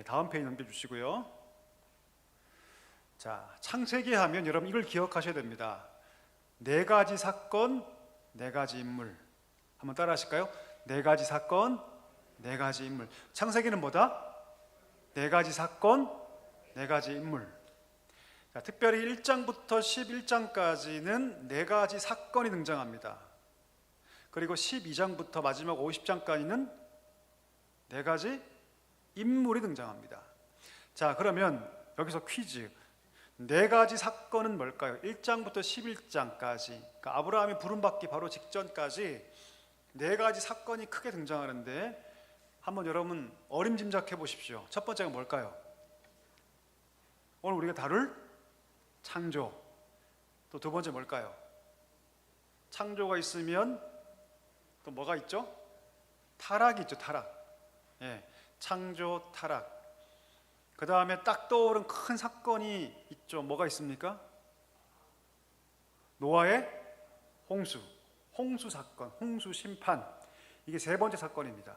다음 페이지 넘겨주시고요. 자, 창세기 하면 여러분 이걸 기억하셔야 됩니다. 네 가지 사건, 네 가지 인물. 한번 따라 하실까요? 네 가지 사건, 네 가지 인물. 창세기는 뭐다? 네 가지 사건, 네 가지 인물. 자, 특별히 1장부터 11장까지는 네 가지 사건이 등장합니다. 그리고 12장부터 마지막 50장까지는 네 가지 인물이 등장합니다. 자, 그러면 여기서 퀴즈. 네 가지 사건은 뭘까요? 1장부터 11장까지, 그러니까 아브라함이 부름받기 바로 직전까지 네 가지 사건이 크게 등장하는데 한번 여러분 어림짐작해 보십시오. 첫 번째가 뭘까요? 오늘 우리가 다룰 창조. 또 두 번째 뭘까요? 창조가 있으면 또 뭐가 있죠? 타락이 있죠. 타락. 창조, 타락. 그 다음에 딱 떠오른 큰 사건이 있죠. 뭐가 있습니까? 노아의 홍수. 홍수 사건, 홍수 심판. 이게 세 번째 사건입니다.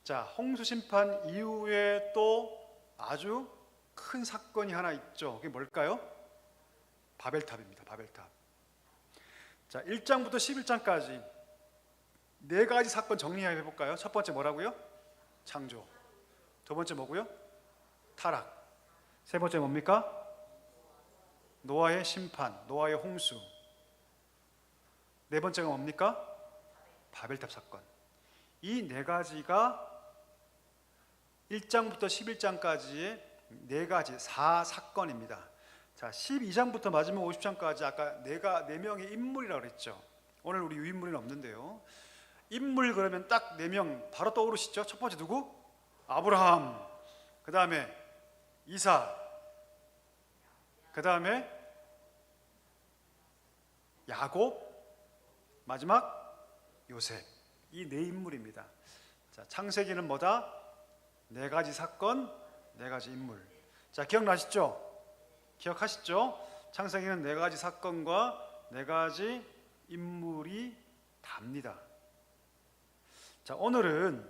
자, 홍수 심판 이후에 또 아주 큰 사건이 하나 있죠. 그게 뭘까요? 바벨탑입니다. 바벨탑. 자, 1장부터 11장까지 네 가지 사건 정리해 볼까요? 첫 번째 뭐라고요? 창조. 두 번째 뭐고요? 타락. 세 번째 뭡니까? 노아의 심판, 노아의 홍수. 네 번째가 뭡니까? 바벨탑 사건. 이 네 가지가 1장부터 11장까지의 네 가지 4사건입니다. 자, 12장부터 마지막 50장까지 아까 네 명의 인물이라고 그랬죠. 오늘 우리 유인물은 없는데요. 인물 그러면 딱 4명 바로 떠오르시죠? 첫 번째 누구? 아브라함. 그 다음에 이삭. 그 다음에 야곱. 마지막 요셉. 이 네 인물입니다. 자, 창세기는 뭐다? 네 가지 사건, 네 가지 인물. 자, 기억나시죠? 기억하시죠? 창세기는 네 가지 사건과 네 가지 인물이 답니다. 자, 오늘은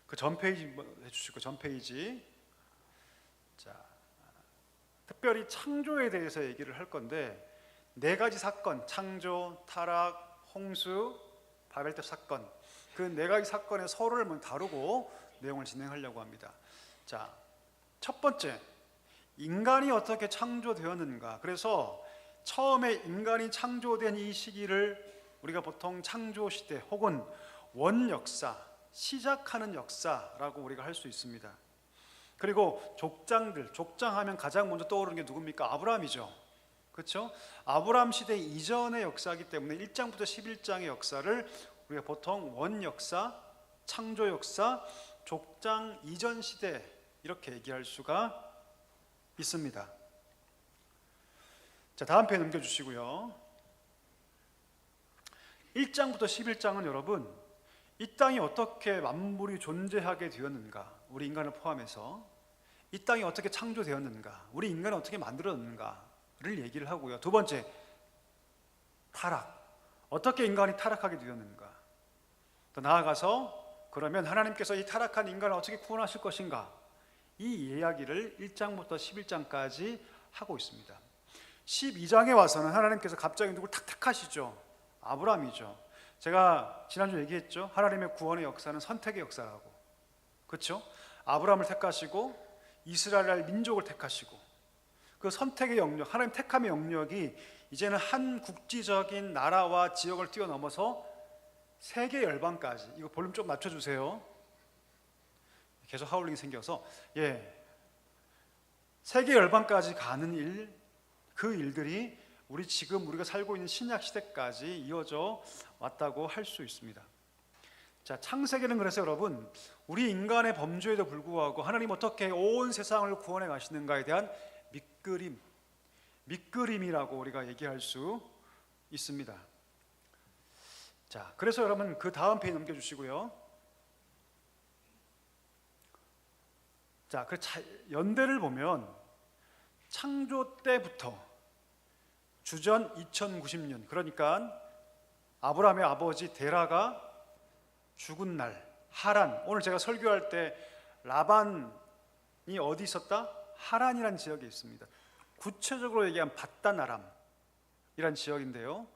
그 전 페이지 해주시고, 전 페이지. 자, 특별히 창조에 대해서 얘기를 할 건데 네 가지 사건, 창조, 타락, 홍수, 바벨탑 사건, 그 네 가지 사건의 서로를 한번 다루고 내용을 진행하려고 합니다. 자, 첫 번째, 인간이 어떻게 창조되었는가. 그래서 처음에 인간이 창조된 이 시기를 우리가 보통 창조시대 혹은 원역사, 시작하는 역사라고 우리가 할 수 있습니다. 그리고 족장하면 가장 먼저 떠오르는 게 누굽니까? 아브라함이죠. 그렇죠? 아브라함 시대 이전의 역사이기 때문에 1장부터 11장의 역사를 우리가 보통 원역사, 창조 역사, 족장 이전 시대 이렇게 얘기할 수가 있습니다. 자, 다음 페이지 넘겨주시고요. 1장부터 11장은 여러분 이 땅이 어떻게 만물이 존재하게 되었는가, 우리 인간을 포함해서 이 땅이 어떻게 창조되었는가, 우리 인간을 어떻게 만들었는가를 얘기를 하고요. 두 번째, 타락. 어떻게 인간이 타락하게 되었는가. 더 나아가서 그러면 하나님께서 이 타락한 인간을 어떻게 구원하실 것인가. 이 이야기를 1장부터 11장까지 하고 있습니다. 12장에 와서는 하나님께서 갑자기 누굴 탁 택하시죠. 아브라함이죠. 제가 지난주 얘기했죠. 하나님의 구원의 역사는 선택의 역사라고. 그렇죠? 아브라함을 택하시고 이스라엘 민족을 택하시고 그 선택의 영역, 하나님 택함의 영역이 이제는 한 국지적인 나라와 지역을 뛰어넘어서 세계 열방까지. 이거 볼륨 좀 낮춰주세요. 계속 하울링이 생겨서. 세계 열방까지 가는 일, 그 일들이 우리가 살고 있는 신약 시대까지 이어져 왔다고 할 수 있습니다. 자, 창세기는 그래서 여러분 우리 인간의 범죄에도 불구하고 하나님 어떻게 온 세상을 구원해 가시는가에 대한 밑그림이라고 우리가 얘기할 수 있습니다. 자, 그래서 여러분 그 다음 페이지 넘겨주시고요. 자, 그 연대를 보면 창조 때부터 주전 2090년, 그러니까 아브라함의 아버지 데라가 죽은 날, 하란. 오늘 제가 설교할 때 라반이 어디 있었다? 하란이라는 지역에 있습니다. 구체적으로 얘기하면 바단 아람이란 지역인데요.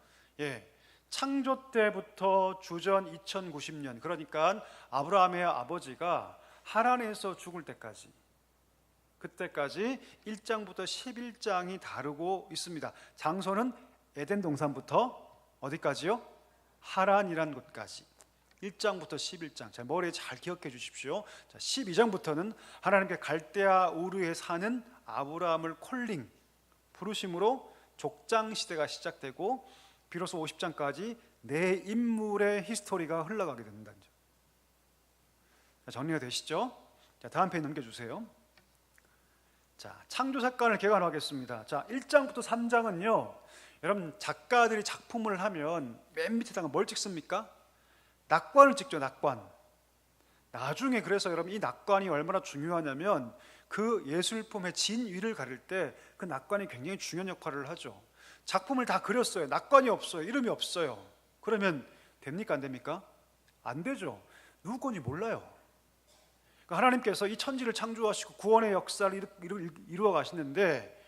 창조 때부터 주전 2090년, 그러니까 아브라함의 아버지가 하란에서 죽을 때까지, 그때까지 1장부터 11장이 다루고 있습니다. 장소는 에덴 동산부터 어디까지요? 하란이란 곳까지. 1장부터 11장. 자, 머리에 잘 기억해 주십시오. 자, 12장부터는 하나님께 갈대아 우르에 사는 아브라함을 콜링, 부르심으로 족장 시대가 시작되고 비로소 50장까지 내 인물의 히스토리가 흘러가게 된다. 자, 정리가 되시죠? 자, 다음 페이지 넘겨주세요. 자, 창조 사건을 개관하겠습니다. 자, 1장부터 3장은요, 여러분 작가들이 작품을 하면 맨 밑에다가 뭘 찍습니까? 낙관을 찍죠. 낙관. 나중에 그래서 여러분 이 낙관이 얼마나 중요하냐면 그 예술품의 진위를 가릴 때 그 낙관이 굉장히 중요한 역할을 하죠. 작품을 다 그렸어요. 낙관이 없어요. 이름이 없어요. 그러면 됩니까? 안 됩니까? 안 되죠. 누구 건지 몰라요. 그러니까 하나님께서 이 천지를 창조하시고 구원의 역사를 이루어 가시는데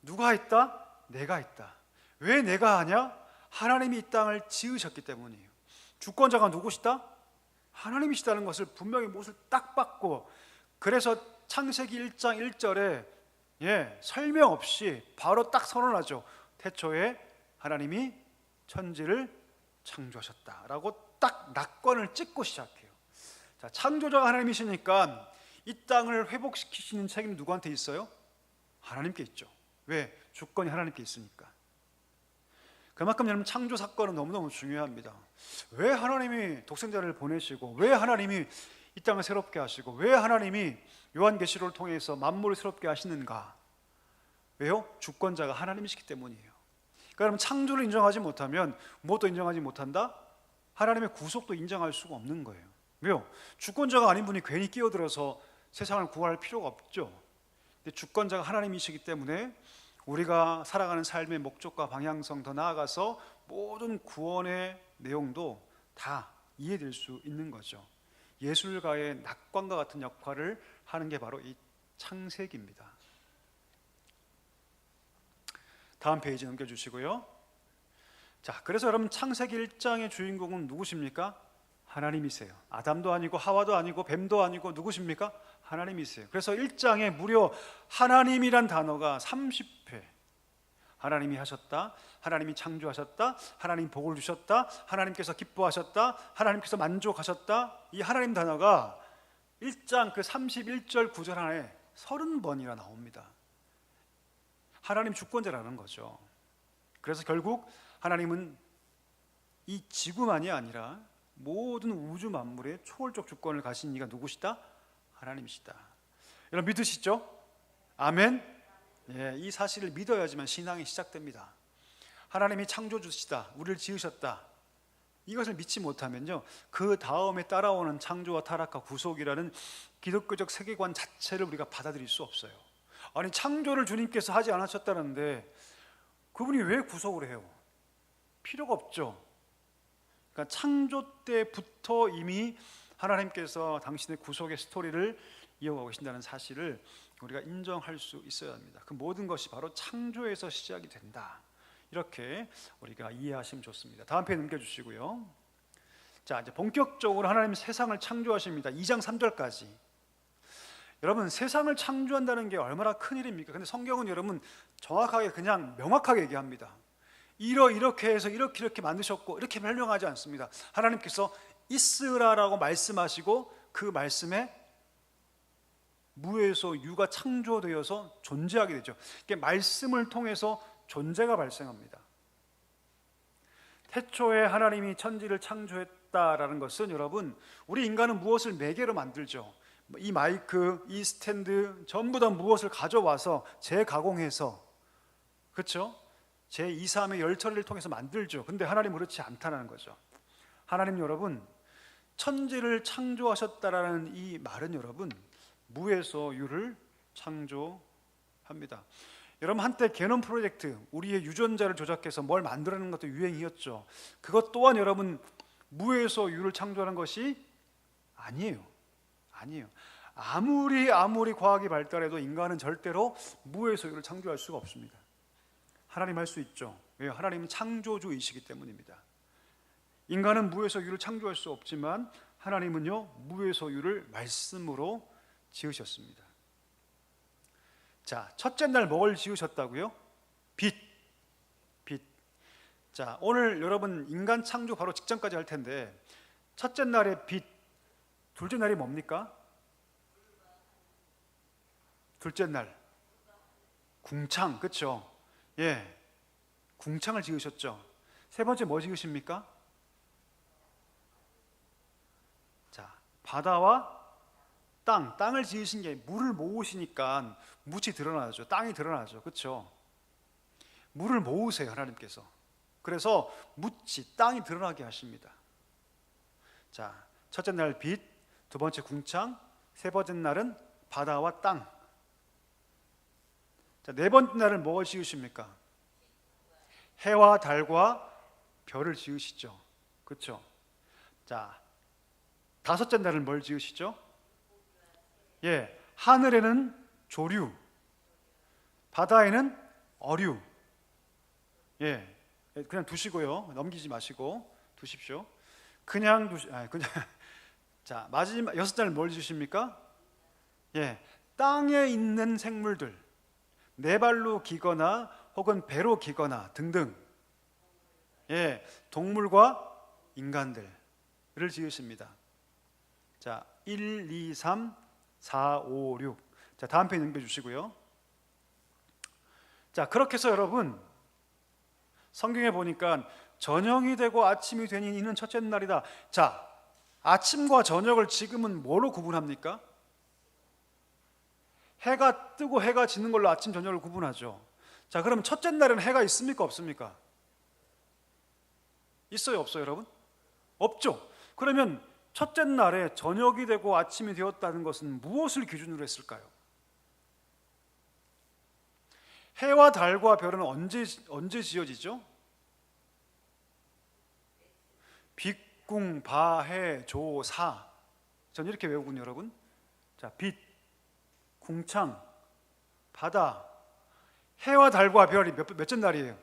누가 했다? 내가 했다. 왜 내가 하냐? 하나님이 이 땅을 지으셨기 때문이에요. 주권자가 누구시다? 하나님이시다는 것을 분명히 못을 딱 받고, 그래서 창세기 1장 1절에 설명 없이 바로 딱 선언하죠. 태초에 하나님이 천지를 창조하셨다라고 딱 낙관을 찍고 시작해요. 자, 창조자가 하나님이시니까 이 땅을 회복시키시는 책임이 누구한테 있어요? 하나님께 있죠. 왜? 주권이 하나님께 있으니까. 그만큼 여러분 창조 사건은 너무너무 중요합니다. 왜 하나님이 독생자를 보내시고, 왜 하나님이 이 땅을 새롭게 하시고, 왜 하나님이 요한계시록을 통해서 만물을 새롭게 하시는가? 왜요? 주권자가 하나님이시기 때문이에요. 그러니까 여러분 창조를 인정하지 못하면 무엇도 인정하지 못한다? 하나님의 구속도 인정할 수가 없는 거예요. 왜요? 주권자가 아닌 분이 괜히 끼어들어서 세상을 구할 필요가 없죠. 근데 주권자가 하나님이시기 때문에 우리가 살아가는 삶의 목적과 방향성, 더 나아가서 모든 구원의 내용도 다 이해될 수 있는 거죠. 예술가의 낙관과 같은 역할을 하는 게 바로 이 창세기입니다. 다음 페이지 넘겨주시고요. 자, 그래서 여러분 창세기 1장의 주인공은 누구십니까? 하나님이세요. 아담도 아니고 하와도 아니고 뱀도 아니고 누구십니까? 하나님이세요. 그래서 1장에 무려 하나님이란 단어가 30회. 하나님이 하셨다, 하나님이 창조하셨다, 하나님 복을 주셨다, 하나님께서 기뻐하셨다, 하나님께서 만족하셨다. 이 하나님 단어가 1장 그 31절 구절 안에 30번이나 나옵니다. 하나님 주권자라는 거죠. 그래서 결국 하나님은 이 지구만이 아니라 모든 우주 만물의 초월적 주권을 가진 이가 누구시다? 하나님이시다. 여러분 믿으시죠? 아멘. 이 사실을 믿어야지만 신앙이 시작됩니다. 하나님이 창조주시다, 우리를 지으셨다, 이것을 믿지 못하면요, 그 다음에 따라오는 창조와 타락과 구속이라는 기독교적 세계관 자체를 우리가 받아들일 수 없어요. 아니 창조를 주님께서 하지 않으셨다는데 그분이 왜 구속을 해요? 필요가 없죠. 그러니까 창조 때부터 이미 하나님께서 당신의 구속의 스토리를 이어가고 계신다는 사실을 우리가 인정할 수 있어야 합니다. 그 모든 것이 바로 창조에서 시작이 된다, 이렇게 우리가 이해하시면 좋습니다. 다음 페이지 넘겨주시고요. 자, 이제 본격적으로 하나님 세상을 창조하십니다. 2장 3절까지. 여러분 세상을 창조한다는 게 얼마나 큰 일입니까? 근데 성경은 여러분 정확하게 그냥 명확하게 얘기합니다. 이렇게 해서 이렇게 만드셨고 이렇게 설명하지 않습니다. 하나님께서 있으라라고 말씀하시고 그 말씀에 무에서 유가 창조되어서 존재하게 되죠. 그러니까 말씀을 통해서 존재가 발생합니다. 태초에 하나님이 천지를 창조했다라는 것은 여러분 우리 인간은 무엇을 매개로 만들죠. 이 마이크, 이 스탠드 전부 다 무엇을 가져와서 재가공해서, 그렇죠? 제2, 3의 열처리를 통해서 만들죠. 근데 하나님은 그렇지 않다는 거죠. 하나님 여러분 천지를 창조하셨다라는 이 말은 여러분 무에서 유를 창조합니다. 여러분 한때 게놈 프로젝트, 우리의 유전자를 조작해서 뭘 만들어내는 것도 유행이었죠. 그것 또한 여러분 무에서 유를 창조하는 것이 아니에요. 아니에요. 아무리 과학이 발달해도 인간은 절대로 무의 소유를 창조할 수가 없습니다. 하나님 할 수 있죠. 왜요? 하나님은 창조주이시기 때문입니다. 인간은 무의 소유를 창조할 수 없지만 하나님은요, 무의 소유를 말씀으로 지으셨습니다. 자, 첫째 날 뭘 지으셨다고요? 빛. 자, 오늘 여러분 인간 창조 바로 직전까지 할 텐데, 첫째 날의 빛, 둘째 날이 뭡니까? 둘째 날 궁창, 그렇죠? 예, 궁창을 지으셨죠. 세 번째 뭐 지으십니까? 자, 바다와 땅을 지으신 게 물을 모으시니까 묻이 드러나죠. 땅이 드러나죠. 그렇죠? 물을 모으세요, 하나님께서. 그래서 묻이 땅이 드러나게 하십니다. 자, 첫째 날 빛, 두 번째 궁창, 세 번째 날은 바다와 땅. 자, 네 번째 날은 뭘 지으십니까? 해와 달과 별을 지으시죠. 그렇죠? 자, 다섯째 날은 뭘 지으시죠? 예, 하늘에는 조류, 바다에는 어류. 예, 그냥 두시고요. 넘기지 마시고 두십시오. 그냥 자, 마지막 여섯 날 뭘 주십니까? 예, 땅에 있는 생물들, 네 발로 기거나 혹은 배로 기거나 등등, 예, 동물과 인간들을 지으십니다. 자, 1, 2, 3, 4, 5, 6. 자, 다음 페이지 넘겨주시고요. 자, 그렇게 해서 여러분, 성경에 보니까 저녁이 되고 아침이 되니 이는 첫째 날이다. 자, 아침과 저녁을 지금은 뭐로 구분합니까? 해가 뜨고 해가 지는 걸로 아침 저녁을 구분하죠. 자, 그럼 첫째 날은 해가 있습니까, 없습니까? 있어요, 없어요, 여러분? 없죠. 그러면 첫째 날에 저녁이 되고 아침이 되었다는 것은 무엇을 기준으로 했을까요? 해와 달과 별은 언제 지어지죠? 빛궁 바해 조사. 전 이렇게 외우군요, 여러분. 자, 빛, 궁창, 바다, 해와 달과 별이 몇째 날이에요?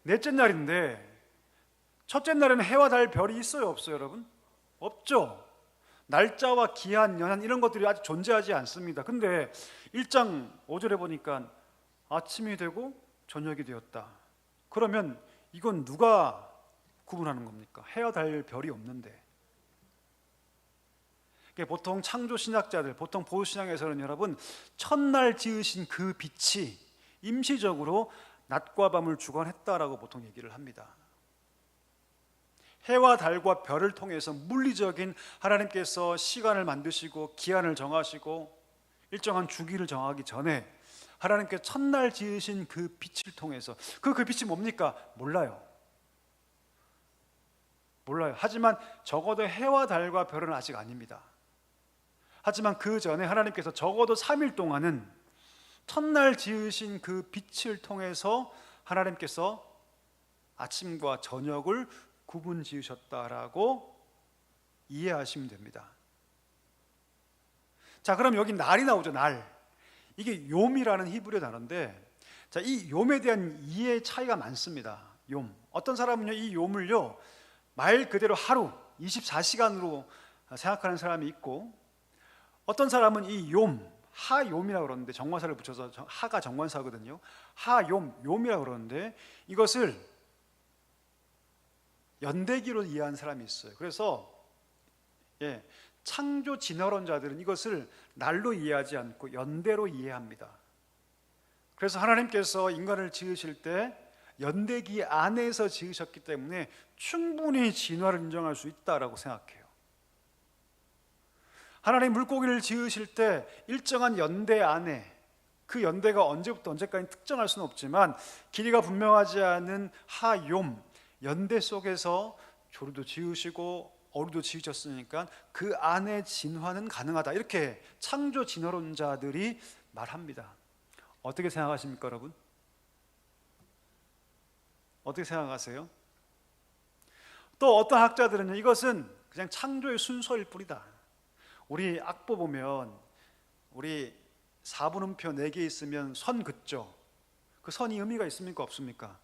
넷째 날인데 첫째 날에는 해와 달, 별이 있어요, 없어요, 여러분? 없죠. 날짜와 기한, 연한 이런 것들이 아직 존재하지 않습니다. 근데 1장 5절에 보니까 아침이 되고 저녁이 되었다. 그러면 이건 누가 구분하는 겁니까? 해와 달, 별이 없는데. 보통 창조신학자들, 보통 보수신앙에서는 여러분, 첫날 지으신 그 빛이 임시적으로 낮과 밤을 주관했다라고 보통 얘기를 합니다. 해와 달과 별을 통해서 물리적인 하나님께서 시간을 만드시고 기한을 정하시고 일정한 주기를 정하기 전에 하나님께서 첫날 지으신 그 빛을 통해서 그 빛이 뭡니까? 몰라요. 하지만 적어도 해와 달과 별은 아직 아닙니다. 하지만 그 전에 하나님께서 적어도 3일 동안은 첫날 지으신 그 빛을 통해서 하나님께서 아침과 저녁을 구분 지으셨다라고 이해하시면 됩니다. 자, 그럼 여기 날이 나오죠, 날. 이게 욤이라는 히브리 단어인데, 자, 이 욤에 대한 이해 차이가 많습니다. 욤. 어떤 사람은요, 이 욤을요, 말 그대로 하루 24시간으로 생각하는 사람이 있고, 어떤 사람은 이 욤, 하욤이라고 그러는데 정관사를 붙여서 하가 정관사거든요. 하욤, 욤이라고 그러는데 이것을 연대기로 이해한 사람이 있어요. 그래서 창조 진화론자들은 이것을 날로 이해하지 않고 연대로 이해합니다. 그래서 하나님께서 인간을 지으실 때 연대기 안에서 지으셨기 때문에 충분히 진화를 인정할 수 있다라고 생각해요. 하나님 물고기를 지으실 때 일정한 연대 안에, 그 연대가 언제부터 언제까지 특정할 수는 없지만 길이가 분명하지 않은 하욤, 연대 속에서 조류도 지으시고 어류도 지으셨으니까 그 안에 진화는 가능하다, 이렇게 창조 진화론자들이 말합니다. 어떻게 생각하십니까, 여러분? 어떻게 생각하세요? 또 어떤 학자들은요, 이것은 그냥 창조의 순서일 뿐이다. 우리 악보 보면 우리 4분음표 4개 있으면 선 긋죠. 그 선이 의미가 있습니까? 없습니까?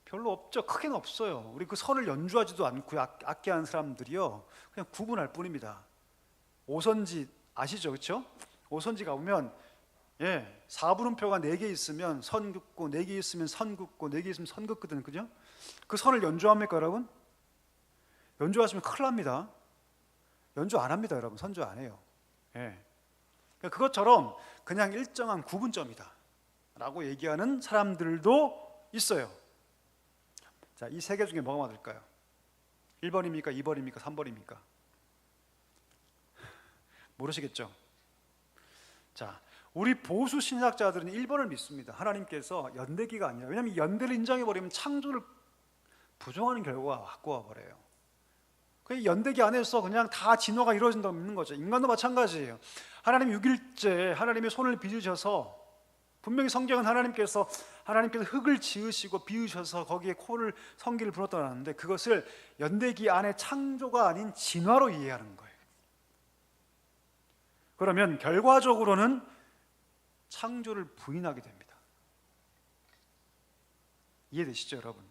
별로 없죠. 크게는 없어요. 우리 그 선을 연주하지도 않고 악기하는 사람들이요, 그냥 구분할 뿐입니다. 오선지 아시죠? 그렇죠? 오선지 가보면 4분음표가 4개 있으면 선 긋고, 4개 있으면 선 긋고, 4개 있으면 선 긋거든. 그죠? 그 선을 연주합니까 여러분? 연주하시면 큰일 납니다. 연주 안 합니다 여러분. 선주 안 해요. 그것처럼 그냥 일정한 구분점이다 라고 얘기하는 사람들도 있어요. 자, 이 세 개 중에 뭐가 맞을까요? 1번입니까? 2번입니까? 3번입니까? 모르시겠죠? 자, 우리 보수 신학자들은 1번을 믿습니다. 하나님께서 연대기가 아니라, 왜냐하면 연대를 인정해버리면 창조를 부정하는 결과가 갖고 와버려요. 그 연대기 안에서 그냥 다 진화가 이루어진다고 믿는 거죠. 인간도 마찬가지예요. 하나님 6일째 하나님의 손을 빚으셔서, 분명히 성경은 하나님께서 흙을 지으시고 비우셔서 거기에 코를 성기를 불었다는데, 그것을 연대기 안에 창조가 아닌 진화로 이해하는 거예요. 그러면 결과적으로는 창조를 부인하게 됩니다. 이해되시죠 여러분?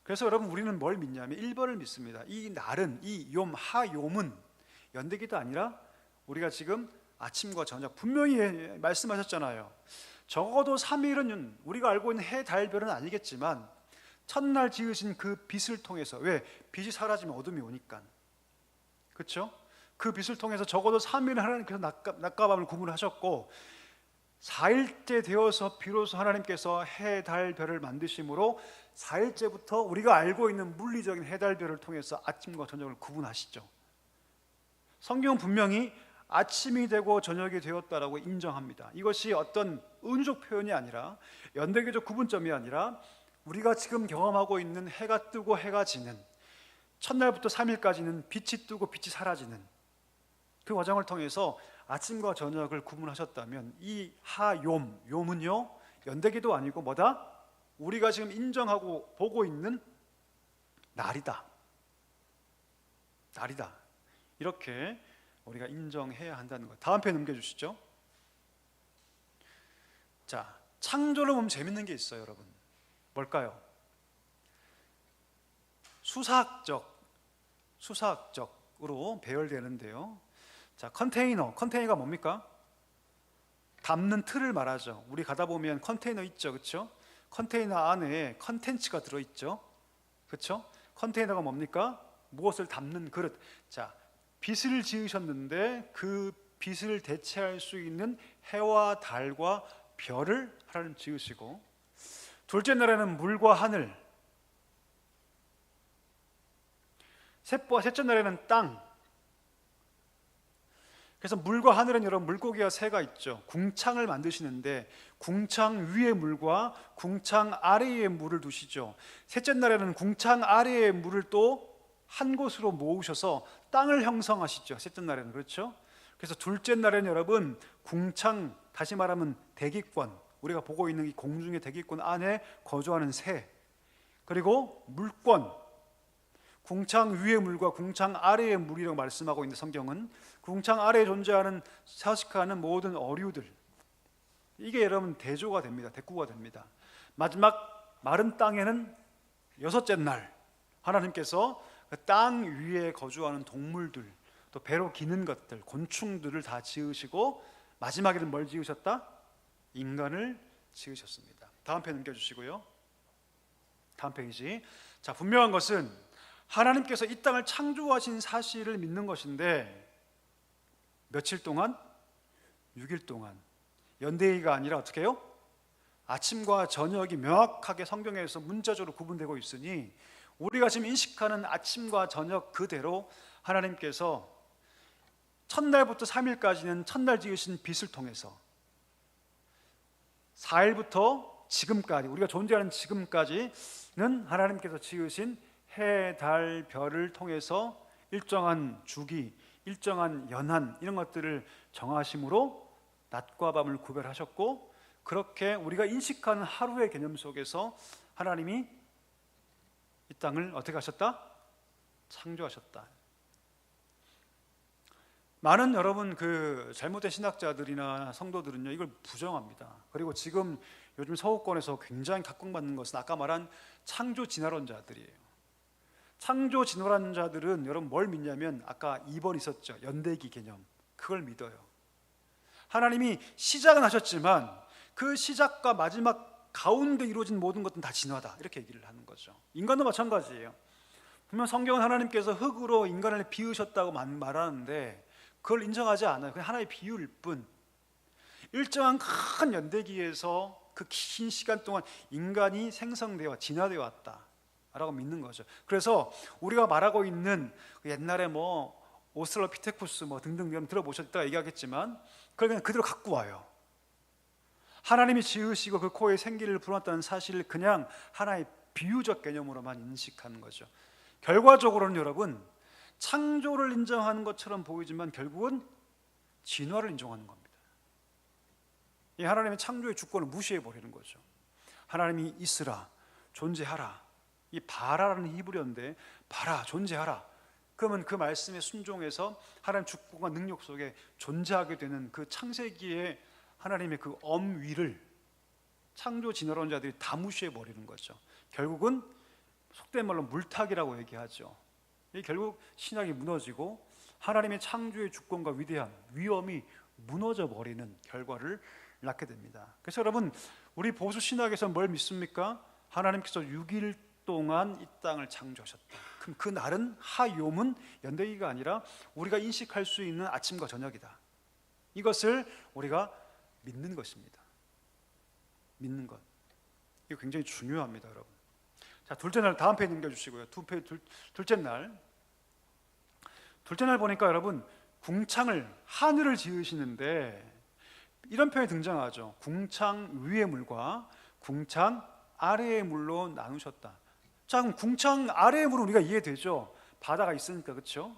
그래서 여러분, 우리는 뭘 믿냐면 1번을 믿습니다. 이 날은, 이 욤, 하욤은 연대기도 아니라 우리가 지금 아침과 저녁, 분명히 말씀하셨잖아요. 적어도 3일은 우리가 알고 있는 해, 달, 별은 아니겠지만 첫날 지으신 그 빛을 통해서, 왜? 빛이 사라지면 어둠이 오니까. 그렇죠? 그 빛을 통해서 적어도 3일은 하나님께서 낮과 밤을 구분하셨고, 4일째 되어서 비로소 하나님께서 해, 달, 별을 만드심으로 4일째부터 우리가 알고 있는 물리적인 해, 달, 별을 통해서 아침과 저녁을 구분하시죠. 성경은 분명히 아침이 되고 저녁이 되었다라고 인정합니다. 이것이 어떤 은유적 표현이 아니라, 연대기적 구분점이 아니라, 우리가 지금 경험하고 있는 해가 뜨고 해가 지는, 첫날부터 3일까지는 빛이 뜨고 빛이 사라지는 그 과정을 통해서 아침과 저녁을 구분하셨다면, 이 하욤, 욤은요 연대기도 아니고 뭐다? 우리가 지금 인정하고 보고 있는 날이다. 날이다. 이렇게 우리가 인정해야 한다는 거예요. 다음 페이지 넘겨주시죠. 자, 창조를 보면 재밌는 게 있어요 여러분. 뭘까요? 수사학적으로 배열되는데요. 자, 컨테이너가 뭡니까? 담는 틀을 말하죠. 우리 가다 보면 컨테이너 있죠, 그렇죠? 컨테이너 안에 컨텐츠가 들어있죠, 그렇죠? 컨테이너가 뭡니까? 무엇을 담는 그릇. 자, 빛을 지으셨는데 그 빛을 대체할 수 있는 해와 달과 별을 하나님 지으시고, 둘째 날에는 물과 하늘, 셋째 날에는 땅. 그래서 물과 하늘은 여러분, 물고기와 새가 있죠. 궁창을 만드시는데 궁창 위의 물과 궁창 아래의 물을 두시죠. 셋째 날에는 궁창 아래의 물을 또 한 곳으로 모으셔서 땅을 형성하시죠. 셋째 날에는. 그렇죠? 그래서 둘째 날에는 여러분, 궁창, 다시 말하면 대기권, 우리가 보고 있는 이 공중의 대기권 안에 거주하는 새, 그리고 물권, 궁창 위의 물과 궁창 아래의 물이라고 말씀하고 있는 성경은, 궁창 아래에 존재하는 서식하는 모든 어류들, 이게 여러분 대조가 됩니다. 대꾸가 됩니다. 마지막 마른 땅에는 여섯째 날 하나님께서 그 땅 위에 거주하는 동물들, 또 배로 기는 것들, 곤충들을 다 지으시고, 마지막에는 뭘 지으셨다? 인간을 지으셨습니다. 다음 페이지 넘겨주시고요. 다음 페이지. 자, 분명한 것은 하나님께서 이 땅을 창조하신 사실을 믿는 것인데, 며칠 동안? 6일 동안. 연대기가 아니라 어떻게 해요? 아침과 저녁이 명확하게 성경에서 문자적으로 구분되고 있으니, 우리가 지금 인식하는 아침과 저녁 그대로 하나님께서 첫날부터 3일까지는 첫날 지으신 빛을 통해서, 4일부터 지금까지, 우리가 존재하는 지금까지는 하나님께서 지으신 해, 달, 별을 통해서 일정한 주기, 일정한 연한, 이런 것들을 정하심으로 낮과 밤을 구별하셨고, 그렇게 우리가 인식하는 하루의 개념 속에서 하나님이 이 땅을 어떻게 하셨다? 창조하셨다. 많은 여러분 그 잘못된 신학자들이나 성도들은요 이걸 부정합니다. 그리고 지금 요즘 서구권에서 굉장히 각광받는 것은 아까 말한 창조 진화론자들이에요. 창조 진화론자들은 여러분 뭘 믿냐면 아까 2번 있었죠. 연대기 개념. 그걸 믿어요. 하나님이 시작은 하셨지만 그 시작과 마지막 가운데 이루어진 모든 것은 다 진화다, 이렇게 얘기를 하는 거죠. 인간도 마찬가지예요. 분명 성경은 하나님께서 흙으로 인간을 비우셨다고 말하는데 그걸 인정하지 않아요. 그냥 하나의 비유일 뿐. 일정한 큰 연대기에서 그 긴 시간 동안 인간이 생성되어 진화되어 왔다 라고 믿는 거죠. 그래서 우리가 말하고 있는 옛날에 뭐 오스트랄로피테쿠스 뭐 등등 들어보셨다가 얘기하겠지만 그걸 그냥 그대로 갖고 와요. 하나님이 지으시고 그 코에 생기를 불어넣었다는 사실을 그냥 하나의 비유적 개념으로만 인식하는 거죠. 결과적으로는 여러분 창조를 인정하는 것처럼 보이지만 결국은 진화를 인정하는 겁니다. 이 하나님의 창조의 주권을 무시해버리는 거죠. 하나님이 있으라, 존재하라, 이 바라라는 히브리어인데 바라, 존재하라, 그러면 그 말씀에 순종해서 하나님 주권과 능력 속에 존재하게 되는 그 창세기의 하나님의 그 엄위를 창조 진화론자들이 다 무시해버리는 거죠. 결국은 속된 말로 물타기라고 얘기하죠. 이 결국 신학이 무너지고 하나님의 창조의 주권과 위대함, 위엄이 무너져 버리는 결과를 낳게 됩니다. 그래서 여러분 우리 보수 신학에서 뭘 믿습니까? 하나님께서 6일 동안 이 땅을 창조하셨다. 그럼 그 날은 하요문, 연대기가 아니라 우리가 인식할 수 있는 아침과 저녁이다. 이것을 우리가 믿는 것입니다. 믿는 것. 이거 굉장히 중요합니다, 여러분. 자, 둘째 날 다음 페이지 넘겨주시고요. 둘째 날 보니까 여러분 궁창을, 하늘을 지으시는데 이런 표현이 등장하죠. 궁창 위의 물과 궁창 아래의 물로 나누셨다. 자, 그럼 궁창 아래의 물은 우리가 이해되죠. 바다가 있으니까, 그렇죠?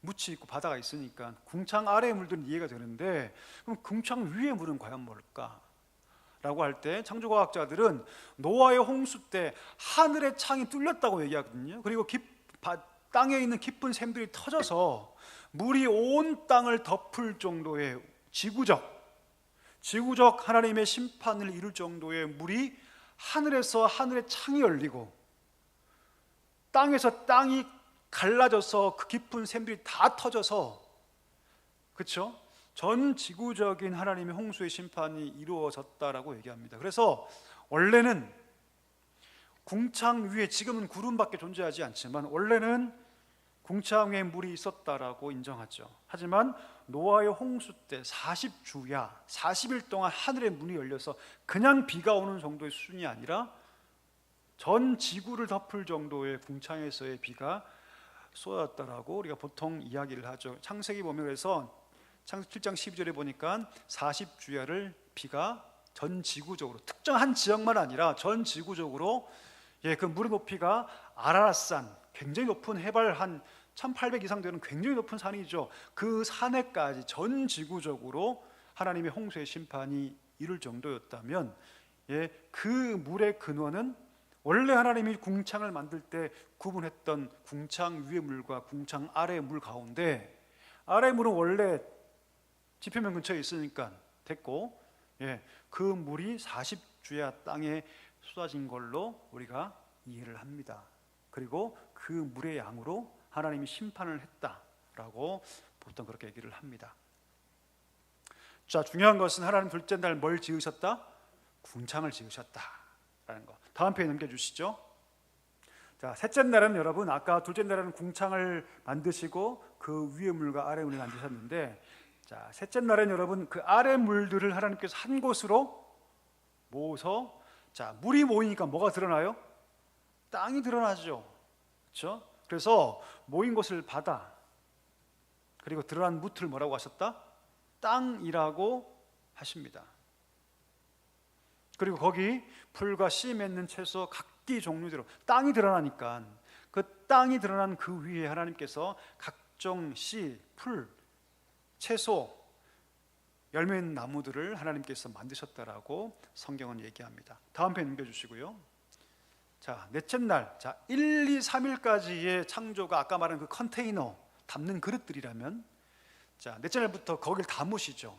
묻이 있고 바다가 있으니까 궁창 아래의 물들은 이해가 되는데 그럼 궁창 위의 물은 과연 뭘까? 라고 할 때 창조과학자들은 노아의 홍수 때 하늘의 창이 뚫렸다고 얘기하거든요. 그리고 땅에 있는 깊은 샘들이 터져서 물이 온 땅을 덮을 정도의 지구적 하나님의 심판을 이룰 정도의 물이 하늘에서 하늘의 창이 열리고 땅에서 땅이 갈라져서 그 깊은 샘들이 다 터져서, 그렇죠? 전 지구적인 하나님의 홍수의 심판이 이루어졌다라고 얘기합니다. 그래서 원래는 궁창 위에, 지금은 구름밖에 존재하지 않지만 원래는 궁창 위에 물이 있었다라고 인정하죠. 하지만 노아의 홍수 때 40주야 40일 동안 하늘의 문이 열려서 그냥 비가 오는 정도의 수준이 아니라 전 지구를 덮을 정도의 궁창에서의 비가 쏟아졌다라고 우리가 보통 이야기를 하죠. 창세기 보면 그래서 창세기 7장 12절에 보니까 40주야를 비가 전 지구적으로, 특정한 지역만 아니라 전 지구적으로, 그 물의 높이가 아라랏산, 굉장히 높은 해발 한 1800 이상 되는 굉장히 높은 산이죠. 그 산에까지 전 지구적으로 하나님의 홍수의 심판이 이룰 정도였다면, 그 물의 근원은 원래 하나님이 궁창을 만들 때 구분했던 궁창 위의 물과 궁창 아래의 물 가운데, 아래의 물은 원래 지표면 근처에 있으니까 됐고, 그 물이 40주야 땅에 쏟아진 걸로 우리가 이해를 합니다. 그리고 그 물의 양으로 하나님이 심판을 했다라고 보통 그렇게 얘기를 합니다. 자, 중요한 것은 하나님 둘째 날 뭘 지으셨다? 궁창을 지으셨다라는 거. 다음 페이지 넘겨주시죠. 자, 셋째 날은 여러분, 아까 둘째 날에는 궁창을 만드시고 그 위의 물과 아래 물을 만드셨는데, 자, 셋째 날엔 여러분 그 아래 물들을 하나님께서 한 곳으로 모아서, 자, 물이 모이니까 뭐가 드러나요? 땅이 드러나죠. 그렇죠? 그래서 모인 곳을 바다, 그리고 드러난 무트를 뭐라고 하셨다? 땅이라고 하십니다. 그리고 거기 풀과 씨 맺는 채소 각기 종류대로 땅이 드러나니까 그 땅이 드러난 그 위에 하나님께서 각종 씨, 풀, 채소, 열매 있는 나무들을 하나님께서 만드셨다라고 성경은 얘기합니다. 다음 페이지 넘겨주시고요. 자, 넷째 날, 자, 1, 2, 3일까지의 창조가 아까 말한 그 컨테이너, 담는 그릇들이라면 자, 넷째 날부터 거길 담으시죠.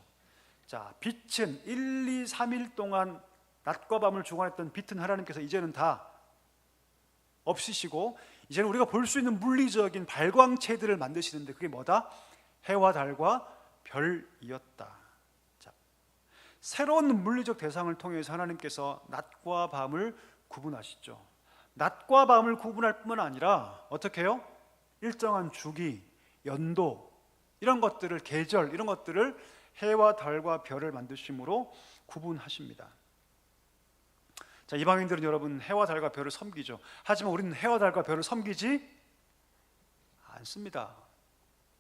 자, 빛은 1, 2, 3일 동안 낮과 밤을 주관했던 빛은 하나님께서 이제는 다 없으시고 이제는 우리가 볼 수 있는 물리적인 발광체들을 만드시는데 그게 뭐다? 해와 달과 별이었다. 자, 새로운 물리적 대상을 통해서 하나님께서 낮과 밤을 구분하시죠. 낮과 밤을 구분할 뿐만 아니라 어떻게 해요? 일정한 주기, 연도 이런 것들을, 계절 이런 것들을 해와 달과 별을 만드심으로 구분하십니다. 자, 이방인들은 여러분 해와 달과 별을 섬기죠. 하지만 우리는 해와 달과 별을 섬기지 않습니다.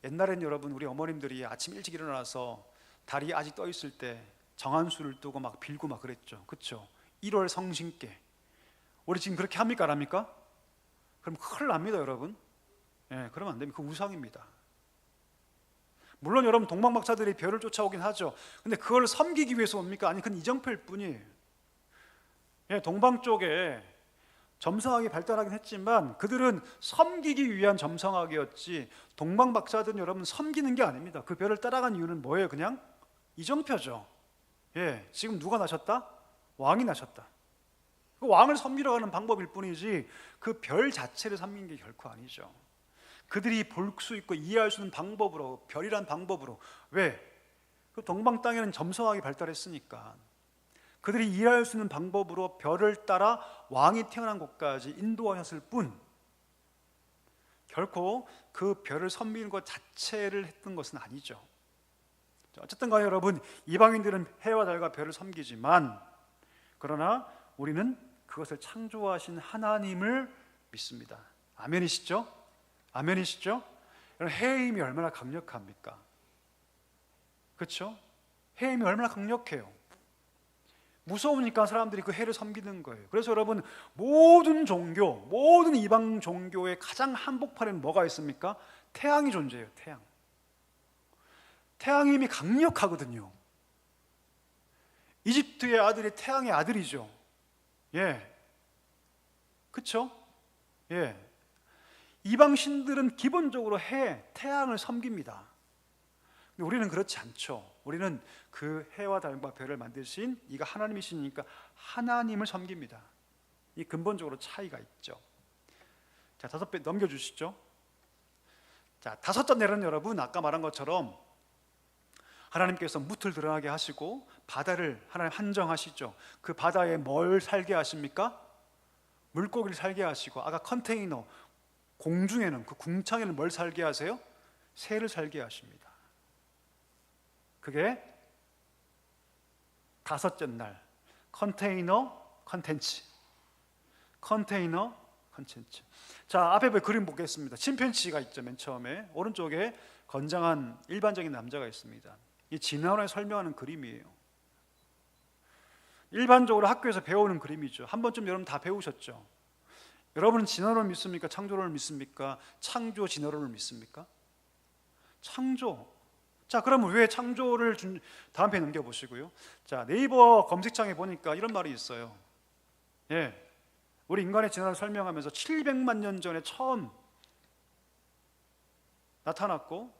옛날엔 여러분 우리 어머님들이 아침 일찍 일어나서 달이 아직 떠 있을 때 정한수를 뜨고 막 빌고 막 그랬죠. 그렇죠? 1월 성신께. 우리 지금 그렇게 합니까? 안 합니까? 그럼 큰일 납니다, 여러분. 예, 그러면 안 됩니다. 그 우상입니다. 물론 여러분 동방박사들이 별을 쫓아오긴 하죠. 근데 그걸 섬기기 위해서 옵니까? 아니, 그건 이정표일 뿐이에요. 예, 동방 쪽에 점성학이 발달하긴 했지만 그들은 섬기기 위한 점성학이었지, 동방박사들은 여러분 섬기는 게 아닙니다. 그 별을 따라간 이유는 뭐예요? 그냥 이정표죠. 예, 지금 누가 나셨다? 왕이 나셨다. 그 왕을 섬기러 가는 방법일 뿐이지 그 별 자체를 섬기는 게 결코 아니죠. 그들이 볼 수 있고 이해할 수 있는 방법으로, 별이란 방법으로. 왜? 그 동방 땅에는 점성학이 발달했으니까 그들이 이해할 수 있는 방법으로 별을 따라 왕이 태어난 곳까지 인도하셨을 뿐, 결코 그 별을 섬기는 것 자체를 했던 것은 아니죠. 어쨌든 간에 여러분, 이방인들은 해와 달과 별을 섬기지만 그러나 우리는 그것을 창조하신 하나님을 믿습니다. 아멘이시죠? 아멘이시죠? 해의 힘이 얼마나 강력합니까? 그렇죠? 해의 힘이 얼마나 강력해요. 무서우니까 사람들이 그 해를 섬기는 거예요. 그래서 여러분, 모든 종교, 모든 이방 종교의 가장 한복판에는 뭐가 있습니까? 태양이 존재해요. 태양. 태양의 힘이 강력하거든요. 이집트의 아들이 태양의 아들이죠. 예, 그렇죠? 예, 이방 신들은 기본적으로 태양을 섬깁니다. 근데 우리는 그렇지 않죠. 우리는 그 해와 달과 별을 만드신 이가 하나님이시니까 하나님을 섬깁니다. 이 근본적으로 차이가 있죠. 자, 5배 넘겨주시죠. 자, 5째 내려는 여러분, 아까 말한 것처럼 하나님께서 무틀 드러나게 하시고 바다를 하나님 한정하시죠. 그 바다에 뭘 살게 하십니까? 물고기를 살게 하시고, 아까 컨테이너 공중에는, 그 궁창에는 뭘 살게 하세요? 새를 살게 하십니다. 그게 5째 날 컨테이너 컨텐츠. 컨테이너 컨텐츠. 자, 앞에 그림 보겠습니다. 침팬지가 있죠. 맨 처음에 오른쪽에 건장한 일반적인 남자가 있습니다. 이 진화론에 설명하는 그림이에요. 일반적으로 학교에서 배우는 그림이죠. 한 번쯤 여러분 다 배우셨죠? 여러분은 진화론을 믿습니까? 창조론을 믿습니까? 창조 진화론을 믿습니까? 창조. 자, 그러면 왜 창조를 다음 페이지 넘겨보시고요. 자, 네이버 검색창에 보니까 이런 말이 있어요. 예, 우리 인간의 진화를 설명하면서 700만 년 전에 처음 나타났고,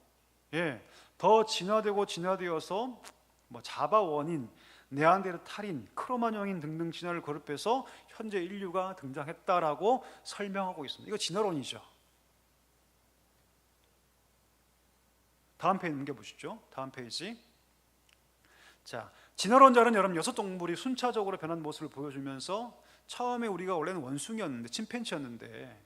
예, 더 진화되고 진화되어서 뭐 자바 원인, 네안데르탈인, 크로마뇽인 등등 진화를 거듭해서 현재 인류가 등장했다라고 설명하고 있습니다. 이거 진화론이죠. 다음 페이지 넘겨보시죠. 다음 페이지. 자, 진화론자는 여러분 6동물이 순차적으로 변한 모습을 보여주면서 처음에 우리가 원래는 원숭이였는데, 침팬지였는데,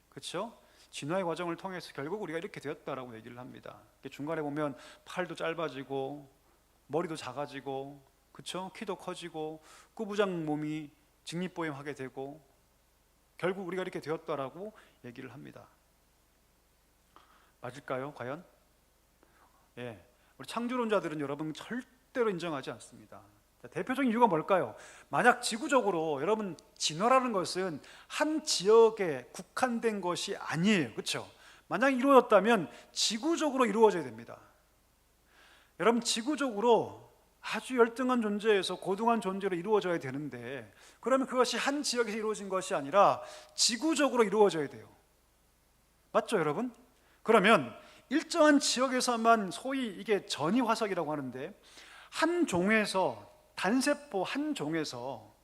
그렇죠? 진화의 과정을 통해서 결국 우리가 이렇게 되었다라고 얘기를 합니다. 중간에 보면 팔도 짧아지고 머리도 작아지고, 그렇죠? 키도 커지고 꾸부장 몸이 직립보행하게 되고 결국 우리가 이렇게 되었다라고 얘기를 합니다. 맞을까요? 과연? 예, 우리 창조론자들은 여러분 절대로 인정하지 않습니다. 자, 대표적인 이유가 뭘까요? 만약 지구적으로 여러분 진화라는 것은 한 지역에 국한된 것이 아니에요. 그렇죠? 만약 이루어졌다면 지구적으로 이루어져야 됩니다. 여러분, 지구적으로 아주 열등한 존재에서 고등한 존재로 이루어져야 되는데, 그러면 그것이 한 지역에서 이루어진 것이 아니라 지구적으로 이루어져야 돼요. 맞죠, 여러분? 그러면 일정한 지역에서만 소위 이게 전이화석이라고 하는데, 한 종에서, 단세포 한 종에서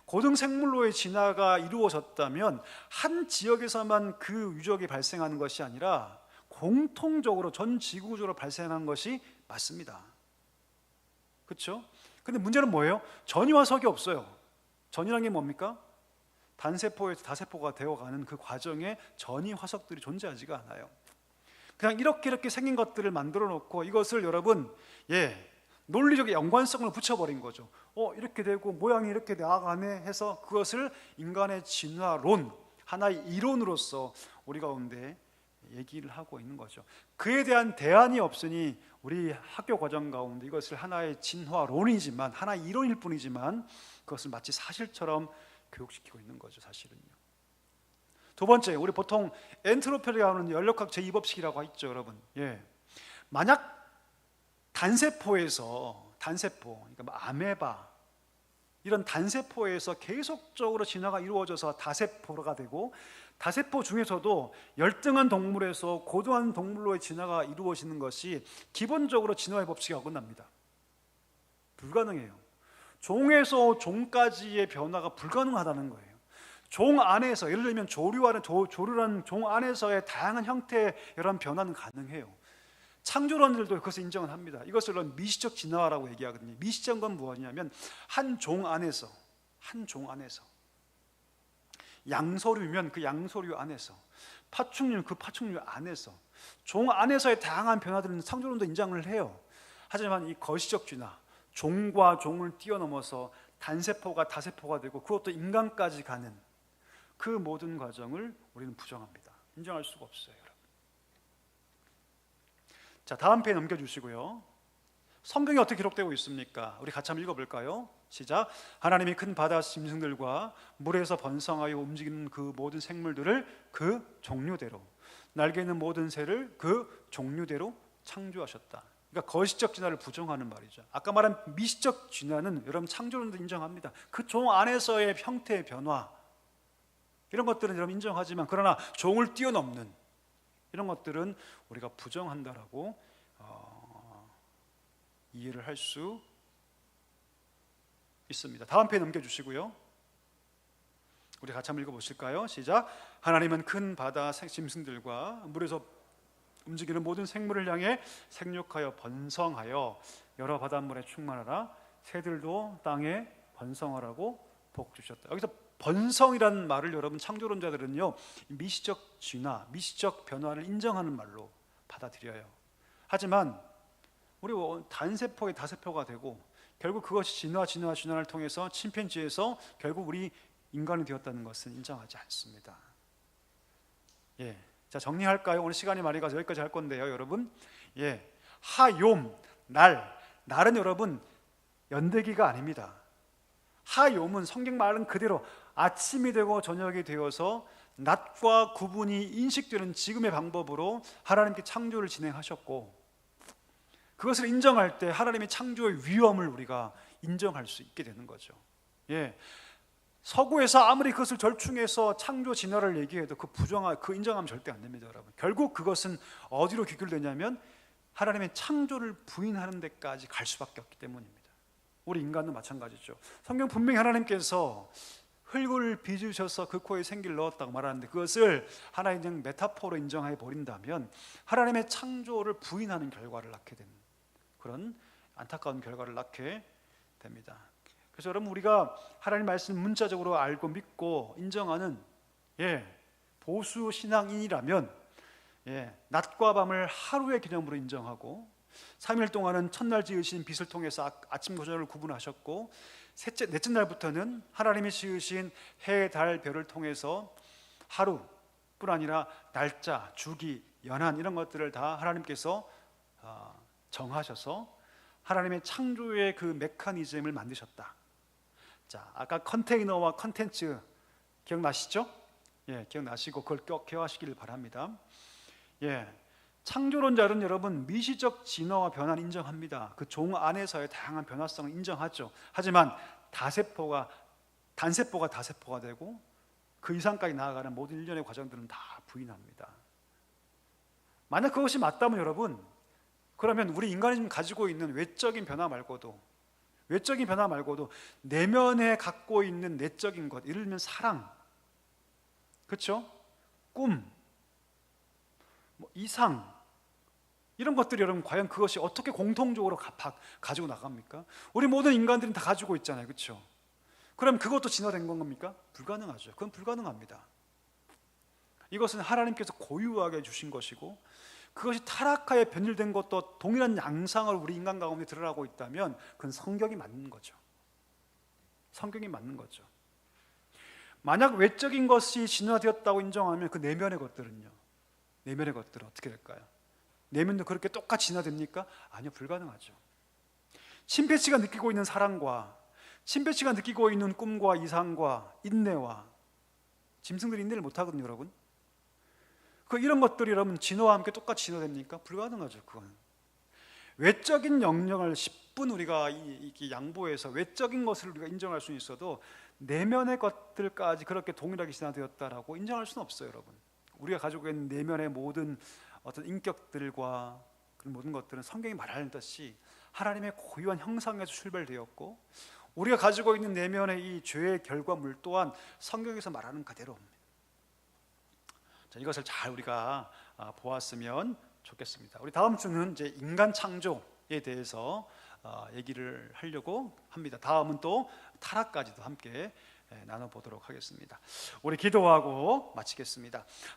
고등생물로의 진화가 이루어졌다면 한 지역에서만 그 유적이 발생하는 것이 아니라 공통적으로 전 지구적으로 발생하는 것이 맞습니다. 그렇죠? 근데 문제는 뭐예요? 전이화석이 없어요. 전이란 게 뭡니까? 단세포에서 다세포가 되어가는 그 과정에 전이화석들이 존재하지가 않아요. 그냥 이렇게 생긴 것들을 만들어 놓고 이것을 여러분 논리적인 연관성을 붙여버린 거죠. 이렇게 되고 모양이 이렇게 나아가네 해서 그것을 인간의 진화론, 하나의 이론으로서 우리 가운데 얘기를 하고 있는 거죠. 그에 대한 대안이 없으니 우리 학교 과정 가운데 이것을 하나의 진화론이지만, 하나의 이론일 뿐이지만 그것을 마치 사실처럼 교육시키고 있는 거죠. 사실은요. 두 번째, 우리 보통 엔트로피라고 하는 연력학 제2법칙이라고 있죠, 여러분. 만약 단세포, 그러니까 아메바 이런 단세포에서 계속적으로 진화가 이루어져서 다세포가 되고, 다세포 중에서도 열등한 동물에서 고등한 동물로의 진화가 이루어지는 것이 기본적으로 진화의 법칙이 어긋납니다. 불가능해요. 종에서 종까지의 변화가 불가능하다는 거예요. 종 안에서, 예를 들면 조류라는 종 안에서의 다양한 형태의 여러 변화는 가능해요. 창조론들도 그것을 인정을 합니다. 이것을 미시적 진화라고 얘기하거든요. 미시적인 건 무엇이냐면 한 종 안에서 양서류면 그 양서류 안에서, 파충류는 그 파충류 안에서, 종 안에서의 다양한 변화들은 창조론도 인정을 해요. 하지만 이 거시적 진화, 종과 종을 뛰어넘어서 단세포가 다세포가 되고 그것도 인간까지 가는 그 모든 과정을 우리는 부정합니다. 인정할 수가 없어요, 여러분. 자, 다음 페이지 넘겨주시고요. 성경이 어떻게 기록되고 있습니까? 우리 같이 한번 읽어볼까요? 시작. 하나님이 큰 바다 짐승들과 물에서 번성하여 움직이는 그 모든 생물들을 그 종류대로, 날개 있는 모든 새를 그 종류대로 창조하셨다. 그러니까 거시적 진화를 부정하는 말이죠. 아까 말한 미시적 진화는 여러분 창조론도 인정합니다. 그 종 안에서의 형태의 변화, 이런 것들은 여러분 인정하지만, 그러나 종을 뛰어넘는 이런 것들은 우리가 부정한다라고 이해를 할 수 있습니다. 다음 페이지 넘겨주시고요. 우리 같이 한번 읽어보실까요? 시작. 하나님은 큰 바다 짐승들과 물에서 움직이는 모든 생물을 향해 생육하여 번성하여 여러 바닷물에 충만하라. 새들도 땅에 번성하라고 복 주셨다. 여기서 번성이라는 말을 여러분 창조론자들은요, 미시적 진화, 미시적 변화를 인정하는 말로 받아들여요. 하지만 우리 단세포의 다세포가 되고 결국 그것이 진화를 통해서 침팬지에서 결국 우리 인간이 되었다는 것은 인정하지 않습니다. 자, 정리할까요? 오늘 시간이 많이 가서 여기까지 할 건데요, 여러분. 하욤, 날은 여러분 연대기가 아닙니다. 하욤은 성경 말은 그대로 아침이 되고 저녁이 되어서 낮과 구분이 인식되는 지금의 방법으로 하나님께 창조를 진행하셨고, 그것을 인정할 때 하나님의 창조의 위엄을 우리가 인정할 수 있게 되는 거죠. 서구에서 아무리 그것을 절충해서 창조 진화를 얘기해도 그 인정하면 절대 안 됩니다, 여러분. 결국 그것은 어디로 귀결되냐면 하나님의 창조를 부인하는 데까지 갈 수밖에 없기 때문입니다. 우리 인간도 마찬가지죠. 성경 분명히 하나님께서 흙을 빚으셔서 그 코에 생기를 넣었다고 말하는데, 그것을 하나의 그냥 메타포로 인정해 버린다면 하나님의 창조를 부인하는 결과를 낳게 되는 그런 안타까운 결과를 낳게 됩니다. 그래서 여러분, 우리가 하나님 말씀 문자적으로 알고 믿고 인정하는 보수 신앙인이라면 낮과 밤을 하루의 개념으로 인정하고, 3일 동안은 첫날 지으신 빛을 통해서 아침과 저녁을 구분하셨고, 넷째 날부터는 하나님이 지으신 해, 달, 별을 통해서 하루뿐 아니라 날짜, 주기, 연한 이런 것들을 다 하나님께서 정하셔서 하나님의 창조의 그 메커니즘을 만드셨다. 자, 아까 컨테이너와 컨텐츠 기억나시죠? 기억나시고 그걸 기억하시기를 바랍니다. 창조론자는 여러분 미시적 진화와 변화를 인정합니다. 그 종 안에서의 다양한 변화성을 인정하죠. 하지만 단세포가 다세포가 되고 그 이상까지 나아가는 모든 일련의 과정들은 다 부인합니다. 만약 그것이 맞다면 여러분, 그러면 우리 인간이 가지고 있는 외적인 변화 말고도 내면에 갖고 있는 내적인 것, 예를 들면 사랑, 그렇죠? 꿈, 이상, 이런 것들이 여러분 과연 그것이 어떻게 공통적으로 가지고 나갑니까? 우리 모든 인간들은 다 가지고 있잖아요, 그렇죠? 그럼 그것도 진화된 건 겁니까? 불가능하죠. 그건 불가능합니다. 이것은 하나님께서 고유하게 주신 것이고, 그것이 타락하에 변질된 것도 동일한 양상을 우리 인간 가운데 드러나고 있다면 그건 성경이 맞는 거죠. 성경이 맞는 거죠. 만약 외적인 것이 진화되었다고 인정하면 그 내면의 것들은요, 내면의 것들은 어떻게 될까요? 내면도 그렇게 똑같이 진화됩니까? 아니요, 불가능하죠. 침패치가 느끼고 있는 사랑과, 침패치가 느끼고 있는 꿈과 이상과 인내와, 짐승들이 인내를 못하거든요, 여러분. 이런 것들이 여러분 진화와 함께 똑같이 진화됩니까? 불가능하죠. 그건 외적인 영역을 10분 우리가 양보해서 외적인 것을 우리가 인정할 수는 있어도 내면의 것들까지 그렇게 동일하게 진화되었다라고 인정할 수는 없어요, 여러분. 우리가 가지고 있는 내면의 모든 어떤 인격들과 그런 모든 것들은 성경이 말하는 듯이 하나님의 고유한 형상에서 출발되었고, 우리가 가지고 있는 내면의 이 죄의 결과물 또한 성경에서 말하는 그대로입니다. 자, 이것을 잘 우리가 보았으면 좋겠습니다. 우리 다음 주는 이제 인간 창조에 대해서 얘기를 하려고 합니다. 다음은 또 타락까지도 함께 나눠보도록 하겠습니다. 우리 기도하고 마치겠습니다.